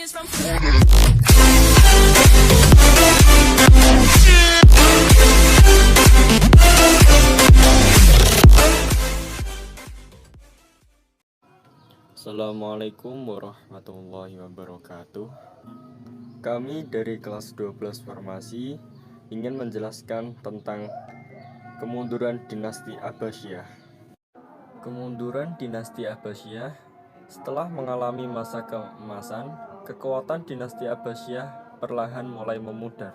Assalamualaikum warahmatullahi wabarakatuh. Kami dari kelas 12 Farmasi ingin menjelaskan tentang kemunduran dinasti Abbasiyah. Kemunduran dinasti Abbasiyah setelah mengalami masa keemasan, kekuatan dinasti Abbasiyah perlahan mulai memudar.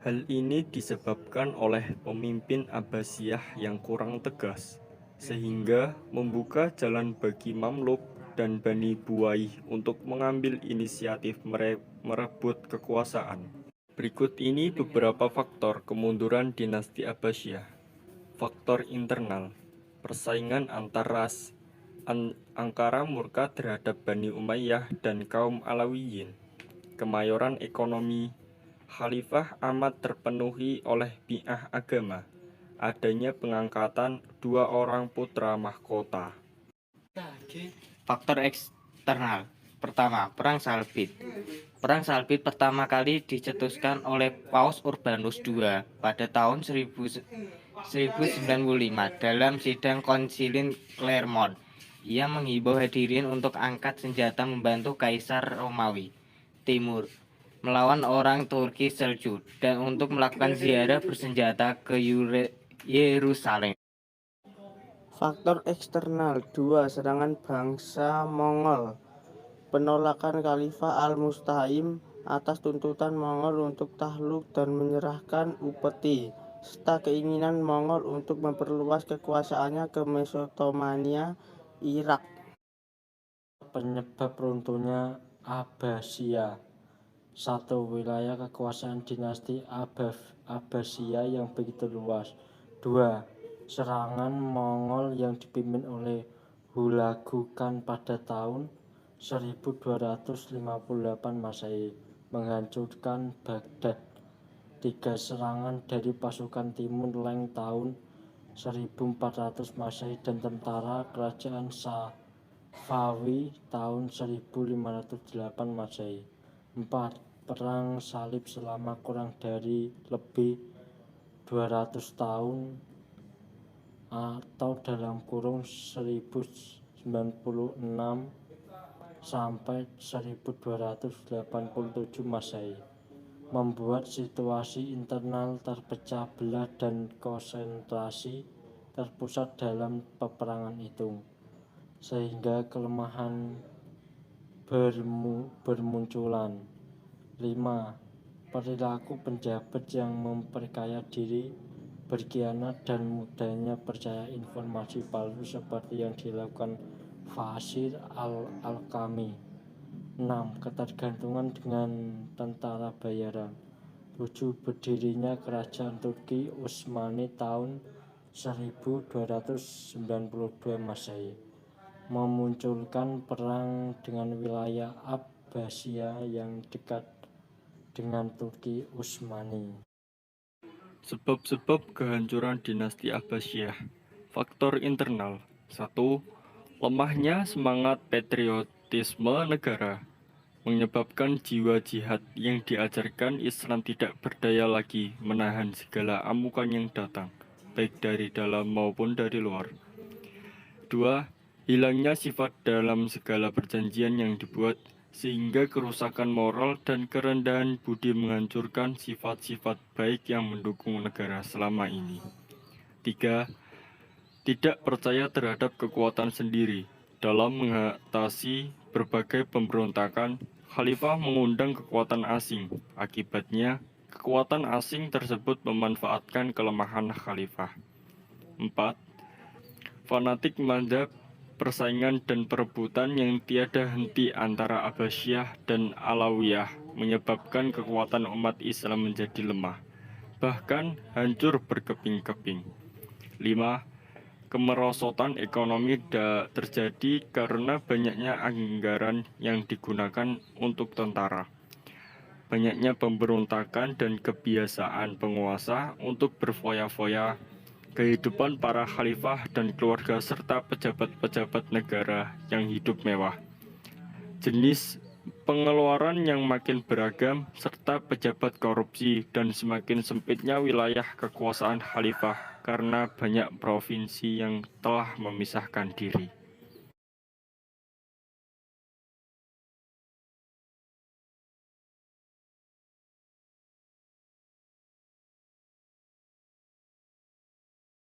Hal ini disebabkan oleh pemimpin Abbasiyah yang kurang tegas, sehingga membuka jalan bagi Mamluk dan Bani Buwaih untuk mengambil inisiatif merebut kekuasaan. Berikut ini beberapa faktor kemunduran dinasti Abbasiyah. Faktor internal, persaingan antar ras, Ankara murka terhadap Bani Umayyah dan kaum Alawiyin. Kemayoran ekonomi, Khalifah amat terpenuhi oleh bi'ah agama. Adanya pengangkatan 2 orang putra mahkota. Faktor eksternal. Pertama, Perang Salbit. Perang Salbit pertama kali dicetuskan oleh Paus Urbanus II pada tahun 1095 dalam sidang Konsili Clermont. Ia menghimbau hadirin untuk angkat senjata membantu Kaisar Romawi Timur melawan orang Turki Seljuk dan untuk melakukan ziarah bersenjata ke Yerusalem. Faktor eksternal 2. Serangan bangsa Mongol. Penolakan Khalifah Al-Musta'im atas tuntutan Mongol untuk takluk dan menyerahkan upeti, serta keinginan Mongol untuk memperluas kekuasaannya ke Mesopotamia, Irak. Penyebab runtuhnya Abbasiyah. 1. Wilayah kekuasaan dinasti Abbasiyah yang begitu luas. 2. Serangan Mongol yang dipimpin oleh Hulagu Khan pada tahun 1258 Masehi menghancurkan Baghdad. 3. Serangan dari pasukan Timur Leng tahun 1400 Masehi dan tentara kerajaan Safawi tahun 1508 Masehi. 4. Perang Salib selama kurang dari lebih 200 tahun atau dalam kurung 1096 sampai 1287 Masehi membuat situasi internal terpecah belah dan konsentrasi terpusat dalam peperangan itu, sehingga kelemahan bermunculan. 5. Perilaku penjabat yang memperkaya diri, berkhianat, dan mudahnya percaya informasi palsu seperti yang dilakukan Fasir al-Alqami. 6. Ketergantungan dengan tentara bayaran. 7. Berdirinya kerajaan Turki Utsmani tahun 1292 Masehi memunculkan perang dengan wilayah Abbasiyah yang dekat dengan Turki Utsmani. Sebab-sebab kehancuran dinasti Abbasiyah. Faktor internal. 1. Lemahnya semangat patriotisme negara, menyebabkan jiwa jihad yang diajarkan Islam tidak berdaya lagi menahan segala amukan yang datang, baik dari dalam maupun dari luar. 2. Hilangnya sifat dalam segala perjanjian yang dibuat, sehingga kerusakan moral dan kerendahan budi menghancurkan sifat-sifat baik yang mendukung negara selama ini. 3. Tidak percaya terhadap kekuatan sendiri. Dalam mengatasi berbagai pemberontakan, Khalifah mengundang kekuatan asing. Akibatnya, kekuatan asing tersebut memanfaatkan kelemahan Khalifah. 4. Fanatik mazhab, persaingan dan perebutan yang tiada henti antara Abbasiyah dan Alawiyah menyebabkan kekuatan umat Islam menjadi lemah, bahkan hancur berkeping-keping. 5. Kemerosotan ekonomi terjadi karena banyaknya anggaran yang digunakan untuk tentara, banyaknya pemberontakan dan kebiasaan penguasa untuk berfoya-foya, kehidupan para khalifah dan keluarga serta pejabat-pejabat negara yang hidup mewah. Jenis pengeluaran yang makin beragam, serta pejabat korupsi, dan semakin sempitnya wilayah kekuasaan khalifah karena banyak provinsi yang telah memisahkan diri.